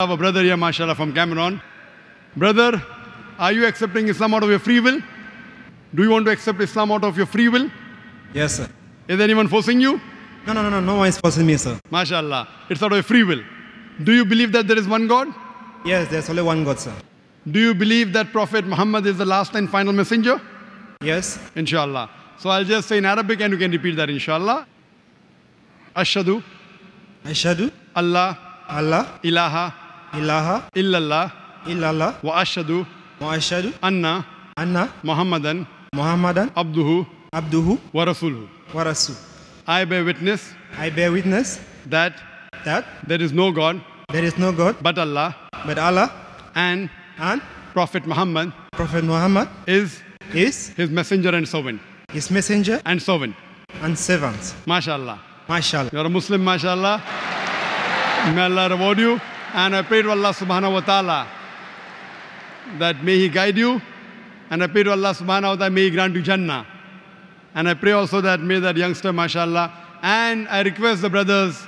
Our brother here, mashallah, from Cameroon. Brother, are you accepting Islam out of your free will? Do you want to accept Islam out of your free will? Yes, sir. Is anyone forcing you? No one is forcing me, sir. Mashallah, it's out of your free will. Do you believe that there is one God? Yes, there's only one God, sir. Do you believe that Prophet Muhammad is the last and final messenger? Yes. Inshallah. So I'll just say in Arabic and you can repeat that, inshallah. Ashhadu Ashhadu Allah Allah ilaha ilaha illallah illallah wa ashhadu wa ashhadu anna anna Muhammadan Muhammadan abduhu abduhu wa rasuluhu. wa rasul. I bear witness I bear witness that that there is no God there is no God but Allah, but Allah, and and Prophet Muhammad Prophet Muhammad is is his messenger and servant. his messenger And servant. and servant. MashaAllah. Mashallah. You're a Muslim, mashallah. May Allah reward you. And I pray to Allah subhanahu wa ta'ala that may He guide you. And I pray to Allah subhanahu wa ta'ala may He grant you Jannah. And I pray also that may that youngster, mashallah. And I request the brothers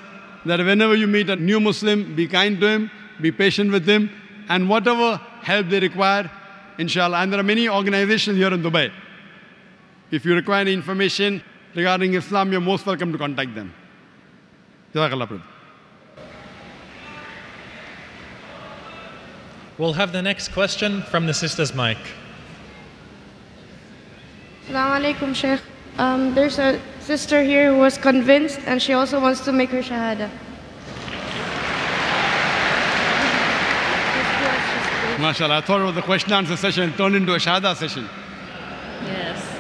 that whenever you meet a new Muslim, be kind to him, be patient with him, and whatever help they require, inshallah. And there are many organizations here in Dubai. If you require any information regarding Islam, you're most welcome to contact them. Jazakallah, brother. We'll have the next question from the sister's mic. Assalamu alaikum, Sheikh. There's a sister here who was convinced and she also wants to make her shahada. MashaAllah, I thought it was a question and answer session, it turned into a shahada session. Yes.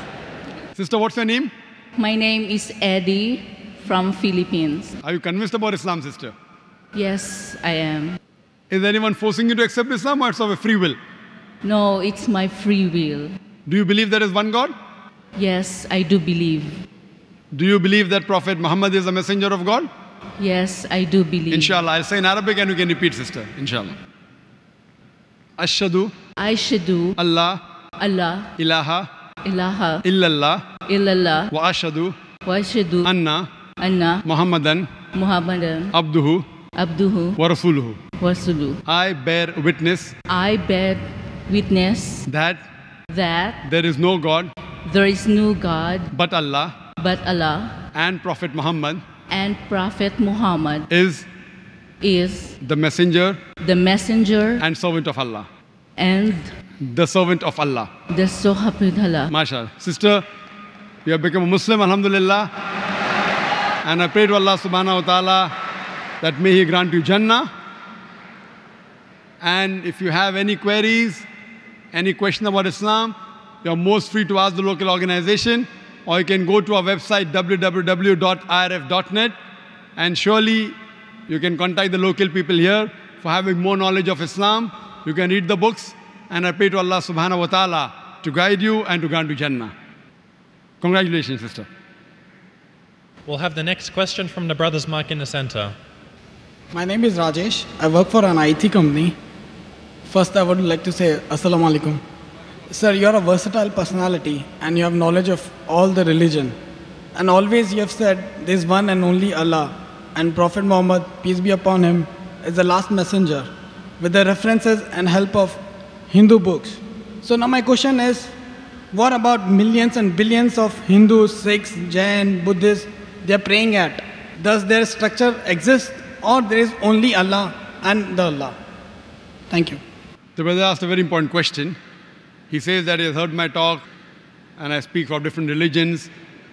Sister, what's your name? My name is Eddie from Philippines. Are you convinced about Islam, sister? Yes, I am. Is anyone forcing you to accept Islam or it's of a free will? No, it's my free will. Do you believe there is one God? Yes, I do believe. Do you believe that Prophet Muhammad is a messenger of God? Yes, I do believe. Inshallah, I'll say in Arabic and you can repeat, sister. Inshallah. Ashhadu Ashhadu Allah Allah ilaha ilaha illallah illallah wa ashhadu wa ashhadu anna anna Muhammadan Muhammadan abduhu abduhu wa rasuluhu. wa rasuluhu. I bear witness I bear witness that that there is no God there is no God but Allah, but Allah, and Prophet Muhammad and Prophet Muhammad is is the messenger the messenger and servant of Allah. and The servant of Allah. the Sohapidhala. MashaAllah. Sister, you have become a Muslim, alhamdulillah. And I pray to Allah subhanahu wa ta'ala that may He grant you Jannah. And if you have any queries, any question about Islam, you're most free to ask the local organization, or you can go to our website www.irf.net, and surely you can contact the local people here for having more knowledge of Islam. You can read the books, and I pray to Allah subhanahu wa ta'ala to guide you and to grant you Jannah. Congratulations, sister. We'll have the next question from the brother's mic in the center. My name is Rajesh. I work for an IT company. First, I would like to say Assalamu alaikum. Sir, you are a versatile personality and you have knowledge of all the religion. And always you have said there is one and only Allah, and Prophet Muhammad, peace be upon him, is the last messenger, with the references and help of Hindu books. So now my question is, what about millions and billions of Hindus, Sikhs, Jain, Buddhists they are praying at? Does their structure exist, or there is only Allah and the Allah? Thank you. The brother asked a very important question. He says that he has heard my talk and I speak for different religions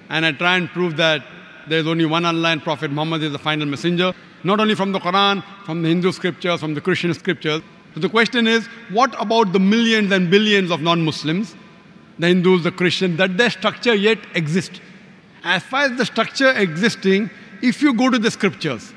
and I try and prove that there is only one Allah and Prophet Muhammad is the final messenger, not only from the Quran, from the Hindu scriptures, from the Christian scriptures. So the question is, what about the millions and billions of non-Muslims, the Hindus, the Christians, that their structure yet exists? As far as the structure existing, if you go to the scriptures,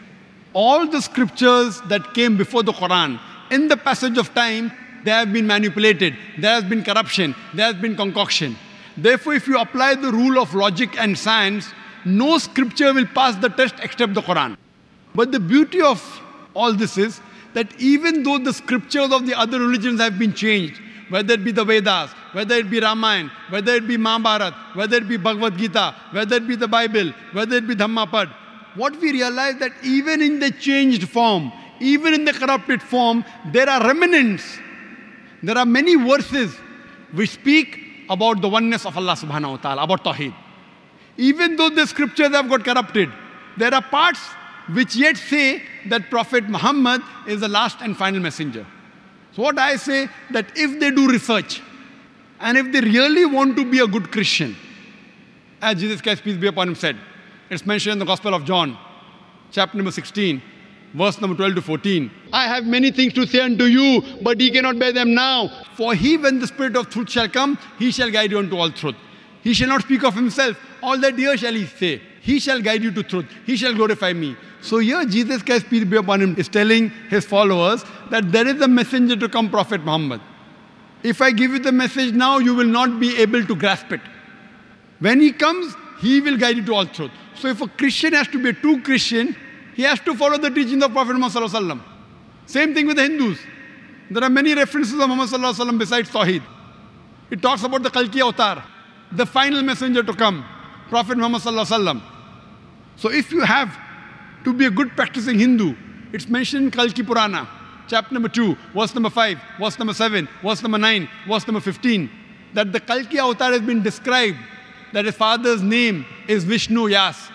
all the scriptures that came before the Quran, in the passage of time, they have been manipulated, there has been corruption, there has been concoction. Therefore, if you apply the rule of logic and science, no scripture will pass the test except the Quran. But the beauty of all this is that even though the scriptures of the other religions have been changed, whether it be the Vedas, whether it be Ramayana, whether it be Mahabharata, whether it be Bhagavad Gita, whether it be the Bible, whether it be Dhammapad, what we realize that even in the changed form, even in the corrupted form, there are remnants. There are many verses which speak about the oneness of Allah subhanahu wa ta'ala, about Tawheed. Even though the scriptures have got corrupted, there are parts which yet say that Prophet Muhammad is the last and final messenger. So what I say, that if they do research, and if they really want to be a good Christian, as Jesus Christ, peace be upon him, said, it's mentioned in the Gospel of John, chapter number 16, verse number 12 to 14. I have many things to say unto you, but ye cannot bear them now. For he, when the Spirit of truth shall come, he shall guide you unto all truth. He shall not speak of himself. All that here shall he say. He shall guide you to truth. He shall glorify me. So here Jesus Christ, peace be upon him, is telling his followers that there is a messenger to come, Prophet Muhammad. If I give you the message now, you will not be able to grasp it. When he comes, he will guide you to all truth. So if a Christian has to be a true Christian, he has to follow the teachings of Prophet Muhammad sallallahu alaihi wasallam. Same thing with the Hindus. There are many references of Muhammad sallallahu alaihi wasallam besides Tawheed. It talks about the Kalki Avatar, the final messenger to come, Prophet Muhammad sallallahu alaihi wasallam. So if you have to be a good practicing Hindu, it's mentioned in Kalki Purana, chapter number 2, verse number 5, verse number 7, verse number 9, verse number 15, that the Kalki Avatar has been described, that his father's name is Vishnu Yas,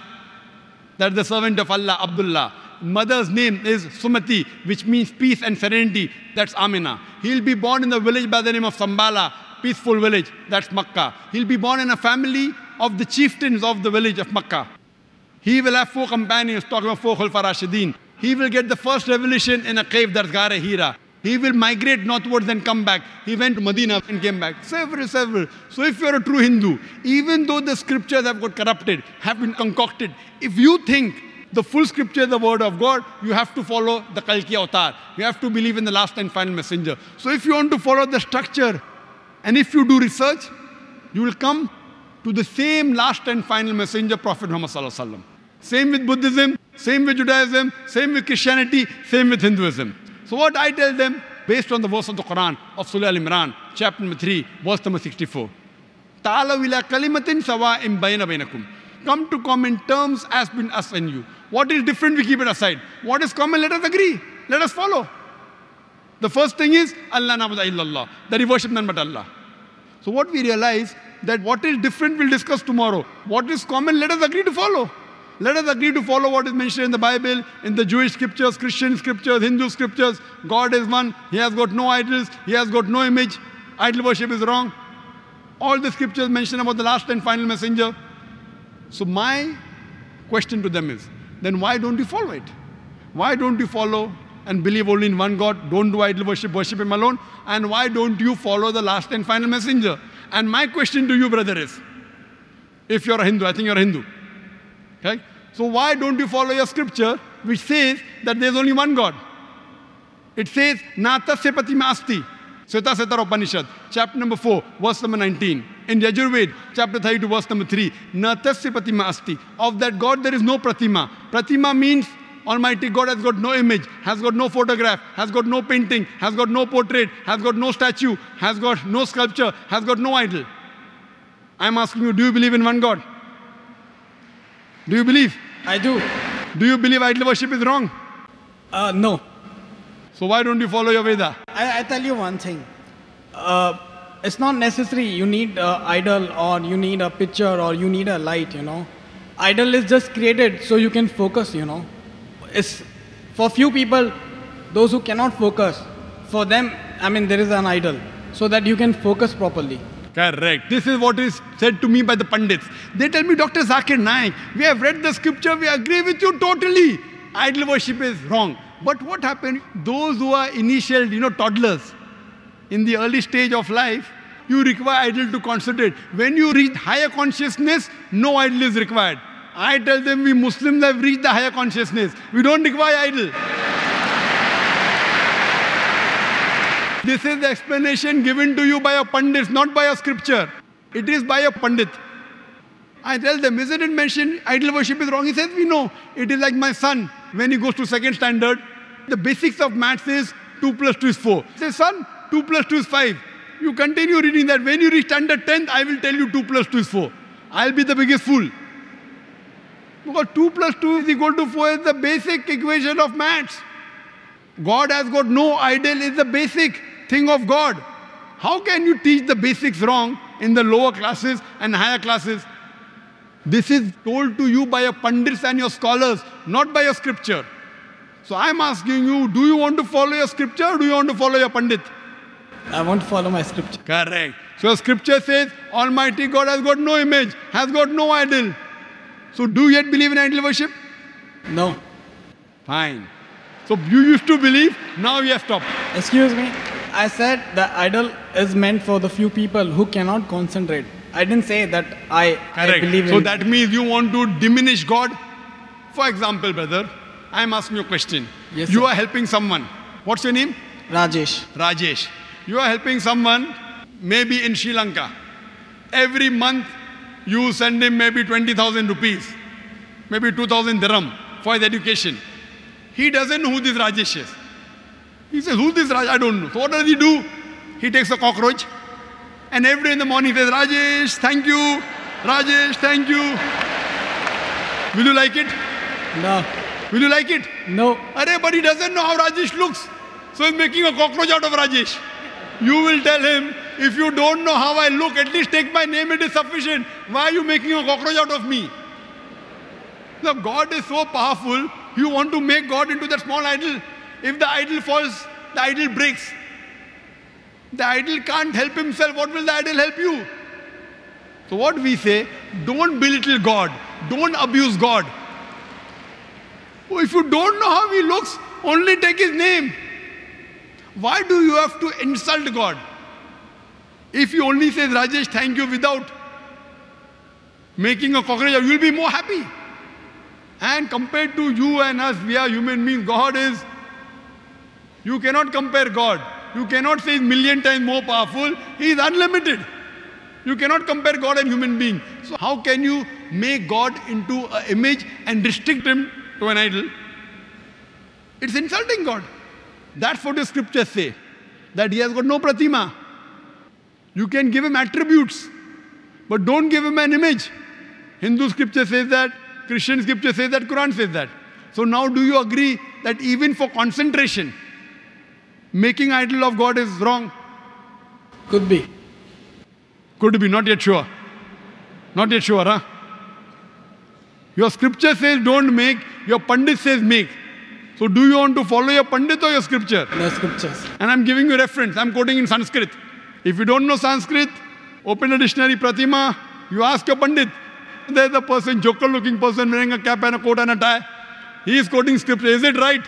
that the servant of Allah, Abdullah. Mother's name is Sumati, which means peace and serenity, that's Amina. He'll be born in the village by the name of Sambala, peaceful village, that's Makkah. He'll be born in a family of the chieftains of the village of Makkah. He will have 4 companions, talking about 4 Khulfa Rashidin. He will get the first revelation in a cave, that's Ghar Hira. He will migrate northwards and come back. He went to Medina and came back. Several. So if you're a true Hindu, even though the scriptures have got corrupted, have been concocted, if you think the full scripture is the word of God, you have to follow the Kalki Avatar. You have to believe in the last and final messenger. So if you want to follow the structure, and if you do research, you will come to the same last and final messenger, Prophet Muhammad sallallahu alaihi wasallam. Same with Buddhism, same with Judaism, same with Christianity, same with Hinduism. So what I tell them, based on the verse of the Quran of Surah Al-Imran, chapter number 3, verse number 64. Ta'alaw ila kalimatin sawa'in bayna bainakum. Come to common terms as between us and you. What is different, we keep it aside. What is common, let us agree. Let us follow. The first thing is, Allah na'budu illallah, that we worship none but Allah. So what we realize, that what is different we'll discuss tomorrow. What is common, let us agree to follow. Let us agree to follow what is mentioned in the Bible, in the Jewish scriptures, Christian scriptures, Hindu scriptures. God is one. He has got no idols. He has got no image. Idol worship is wrong. All the scriptures mention about the last and final messenger. So my question to them is, then why don't you follow it? Why don't you follow and believe only in one God? Don't do idol worship, worship him alone. And why don't you follow the last and final messenger? And my question to you, brother, is, if you're a Hindu, I think you're a Hindu. Okay? So why don't you follow your scripture which says that there's only one God? It says, Natasya Patima Asti, Svetasvatara Upanishad, chapter number 4, verse number 19. In Yajurved, chapter 32, verse number 3, Natasya Patima Asti. Of that God there is no Pratima. Pratima means Almighty God has got no image, has got no photograph, has got no painting, has got no portrait, has got no statue, has got no sculpture, has got no idol. I'm asking you, do you believe in one God? Do you believe? I do. Do you believe idol worship is wrong? No. So why don't you follow your Veda? I tell you one thing. It's not necessary you need an idol or you need a picture or you need a light, you know. Idol is just created so you can focus, you know. It's for few people, those who cannot focus, for them, I mean, there is an idol so that you can focus properly. Correct. This is what is said to me by the Pandits. They tell me, Dr. Zakir Naik, we have read the scripture, we agree with you totally. Idol worship is wrong. But what happened? Those who are initial, toddlers, in the early stage of life, you require idol to concentrate. When you reach higher consciousness, no idol is required. I tell them, we Muslims have reached the higher consciousness. We don't require idol. This is the explanation given to you by a Pandit, not by a scripture. It is by a Pandit. I tell them, isn't it mentioned idol worship is wrong? He says, we know. It is like my son, when he goes to second standard, the basics of maths is 2 plus 2 is 4. He says, son, 2 plus 2 is 5. You continue reading that. When you reach standard 10th, I will tell you 2 plus 2 is 4. I'll be the biggest fool. Because 2 plus 2 is equal to 4 is the basic equation of maths. God has got no idol is the basic thing of God. How can you teach the basics wrong in the lower classes and higher classes? This is told to you by your pundits and your scholars, not by your scripture. So I'm asking you, do you want to follow your scripture or do you want to follow your pandit? I want to follow my scripture. Correct. So scripture says, Almighty God has got no image, has got no idol. So do you yet believe in idol worship? No. Fine. So you used to believe, now you have stopped. Excuse me. I said the idol is meant for the few people who cannot concentrate. I didn't say that I believe in. So that means you want to diminish God? For example, brother, I am asking you a question. Yes, you sir. are helping someone. What's your name? Rajesh. Rajesh. You are helping someone maybe in Sri Lanka. Every month you send him maybe 20,000 rupees, maybe 2,000 dirham for his education. He doesn't know who this Rajesh is. He says, who's this Rajesh? I don't know. So what does he do? He takes a cockroach and every day in the morning he says, Rajesh, thank you. Rajesh, thank you. Will you like it? No. Will you like it? No. Arey, but he doesn't know how Rajesh looks. So he's making a cockroach out of Rajesh. You will tell him, if you don't know how I look, at least take my name, it is sufficient. Why are you making a cockroach out of me? Now God is so powerful, you want to make God into that small idol. If the idol falls, the idol breaks. The idol can't help himself. What will the idol help you? So what we say, don't belittle God. Don't abuse God. If you don't know how he looks, only take his name. Why do you have to insult God? If he only says, Rajesh, thank you without making a cockroach, you will be more happy. And compared to you and us, we are human beings. God is, you cannot compare God. You cannot say he's million times more powerful. He is unlimited. You cannot compare God and human being. So how can you make God into an image and restrict him to an idol? It's insulting God. That's what the scriptures say. That he has got no pratima. You can give him attributes, but don't give him an image. Hindu scripture says that, Christian scripture says that, Quran says that. So now do you agree that even for concentration, making idol of God is wrong? Could be. Could be, not yet sure. Not yet sure, huh? Your scripture says don't make, your pandit says make. So do you want to follow your pandit or your scripture? The scriptures. And I'm giving you reference. I'm quoting in Sanskrit. If you don't know Sanskrit, open a dictionary, Pratima, you ask your pandit. There's a person, joker-looking person wearing a cap and a coat and a tie. He is quoting scripture. Is it right?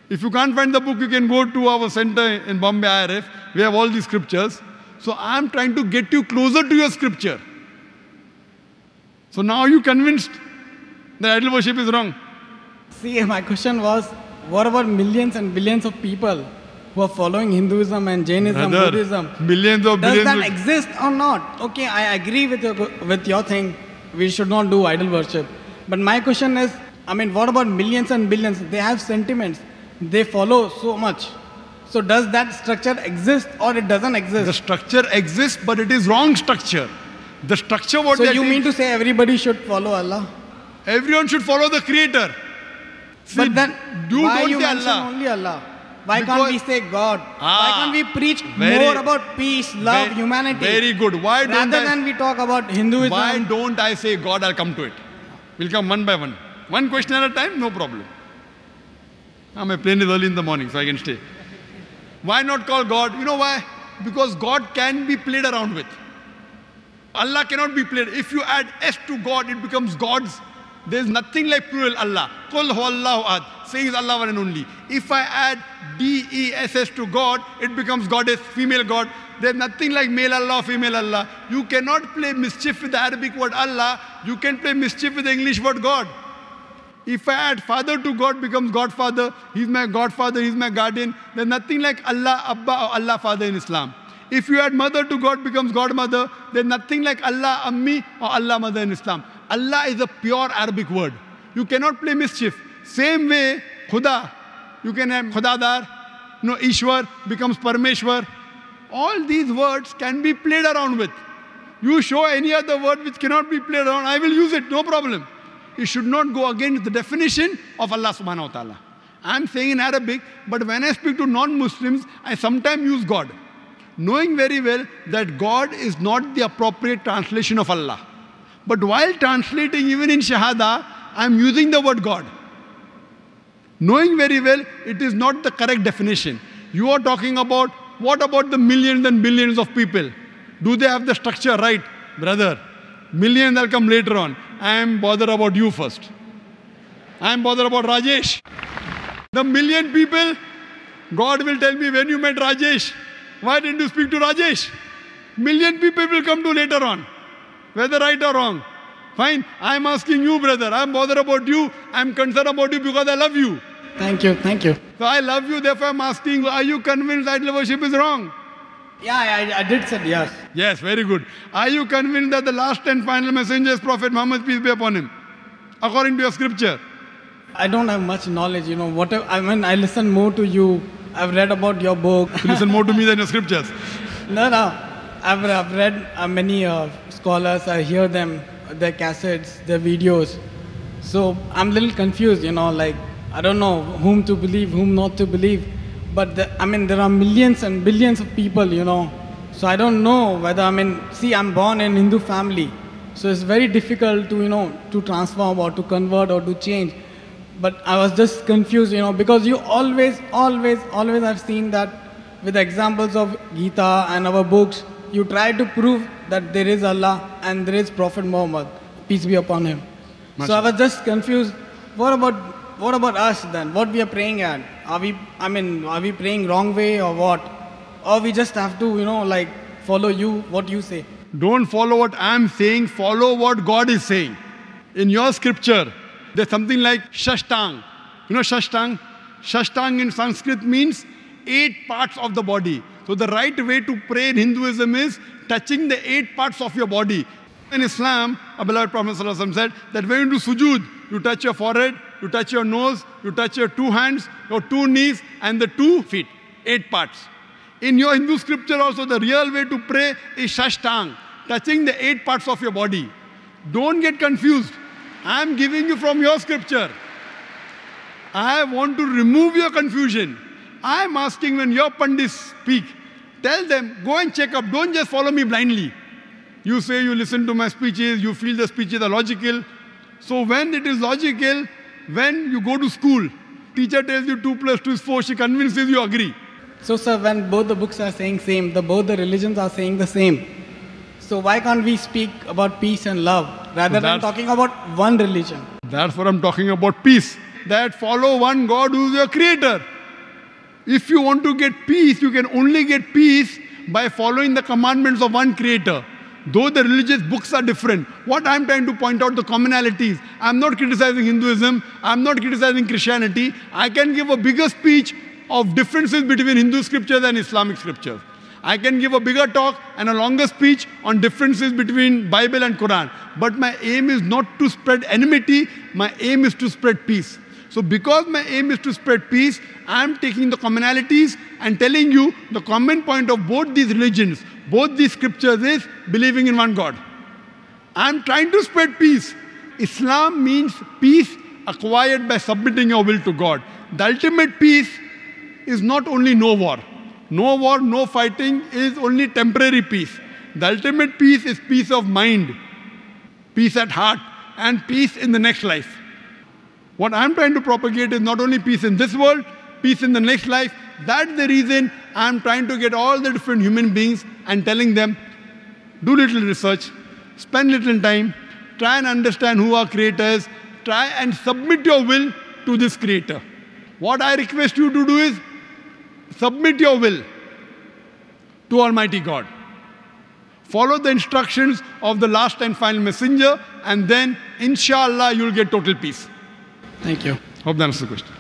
If you can't find the book, you can go to our center in Bombay IRF. We have all these scriptures. So I'm trying to get you closer to your scripture. So now you convinced that idol worship is wrong. See, my question was, what about millions and billions of people who are following Hinduism and Jainism, Brother, Buddhism? millions of Does billions. that exist or not? Okay, I agree with your thing. We should not do idol worship. But my question is, I mean, what about millions and billions? They have sentiments. They follow so much. So does that structure exist or it doesn't exist? The structure exists, but it is wrong structure. The structure what So they you take- mean to say everybody should follow Allah? Everyone should follow the Creator. See, But then, why don't you say mention Allah. only Allah? Why Because- can't we say God? Why can't we preach very- more about peace, love, very- humanity? very good. Why don't Rather I- than we talk about Hinduism. Why don't I say God? I'll come to it. We'll come one by one. One question at a time, no problem. My plane is early in the morning, so I can stay. Why not call God? You know why? Because God can be played around with. Allah cannot be played. If you add S to God, it becomes God's. There's nothing like plural Allah. Qul huwallahu ahad. Saying is Allah one and only. If I add D-E-S-S to God, it becomes goddess, female God. There's nothing like male Allah or female Allah. You cannot play mischief with the Arabic word Allah. You can play mischief with the English word God. If I add father to God, becomes Godfather. He's my Godfather, he's my guardian. There's nothing like Allah Abba or Allah Father in Islam. If you add mother to God, becomes Godmother. There's nothing like Allah Ammi or Allah Mother in Islam. Allah is a pure Arabic word. You cannot play mischief. Same way, Khuda. You can have Khudadar. Ishwar becomes Parmeshwar. All these words can be played around with. You show any other word which cannot be played around, I will use it, no problem. It should not go against the definition of Allah subhanahu wa ta'ala. I'm saying in Arabic, but when I speak to non-Muslims, I sometimes use God, knowing very well that God is not the appropriate translation of Allah. But while translating, even in Shahada, I'm using the word God, knowing very well it is not the correct definition. You are talking about, what about the millions and billions of people? Do they have the structure right? Brother, millions will come later on. I am bothered about you first. I am bothered about Rajesh. The million people, God will tell me, when you met Rajesh, why didn't you speak to Rajesh? Million people will come to later on, whether right or wrong. Fine, I am asking you, brother. I am bothered about you. I am concerned about you because I love you. Thank you, thank you. So I love you, therefore I am asking, are you convinced idol worship is wrong? Yeah, I did say yes. Yes, very good. Are you convinced that the last and final messenger is Prophet Muhammad, peace be upon him, according to your scripture? I don't have much knowledge, whatever. I mean, I listen more to you. I've read about your book. You listen more to me than your scriptures. No. I've read many scholars. I hear them, their cassettes, their videos. So I'm a little confused, I don't know whom to believe, whom not to believe. But there are millions and billions of people, So I don't know whether, I'm born in Hindu family. So it's very difficult to, to transform or to convert or to change. But I was just confused, because you always I've seen that with examples of Gita and our books, you try to prove that there is Allah and there is Prophet Muhammad, peace be upon him. So I was just confused. What about us then? What we are praying at? Are we praying wrong way or what? Or we just have to, follow you, what you say? Don't follow what I'm saying, follow what God is saying. In your scripture, there's something like Shashtang. You know Shashtang? Shashtang in Sanskrit means 8 parts of the body. So the right way to pray in Hinduism is touching the 8 parts of your body. In Islam, our beloved Prophet ﷺ said that when you do sujood, you touch your forehead, you touch your nose, you touch your 2 hands, your 2 knees, and the 2 feet. 8 parts. In your Hindu scripture also, the real way to pray is Shashtang, touching the 8 parts of your body. Don't get confused. I am giving you from your scripture. I want to remove your confusion. I am asking, when your pandits speak, tell them, go and check up. Don't just follow me blindly. You say you listen to my speeches, you feel the speeches are logical. So when it is logical, when you go to school, teacher tells you 2 + 2 is 4, she convinces you agree. So sir, when both the books are saying same, both the religions are saying the same. So why can't we speak about peace and love rather than talking about one religion? That's what I'm talking about, peace. That follow one God who is your creator. If you want to get peace, you can only get peace by following the commandments of one creator. Though the religious books are different, what I'm trying to point out the commonalities. I'm not criticizing Hinduism. I'm not criticizing Christianity. I can give a bigger speech of differences between Hindu scriptures and Islamic scriptures. I can give a bigger talk and a longer speech on differences between Bible and Quran. But my aim is not to spread enmity. My aim is to spread peace. So because my aim is to spread peace, I am taking the commonalities and telling you the common point of both these religions, both these scriptures is believing in one God. I am trying to spread peace. Islam means peace acquired by submitting your will to God. The ultimate peace is not only no war. No war, no fighting is only temporary peace. The ultimate peace is peace of mind, peace at heart, and peace in the next life. What I'm trying to propagate is not only peace in this world, peace in the next life. That's the reason I'm trying to get all the different human beings and telling them, do little research, spend little time, try and understand who our creator is, try and submit your will to this creator. What I request you to do is submit your will to Almighty God. Follow the instructions of the last and final messenger, and then, inshallah, you'll get total peace. Thank you. Hope that answers the question.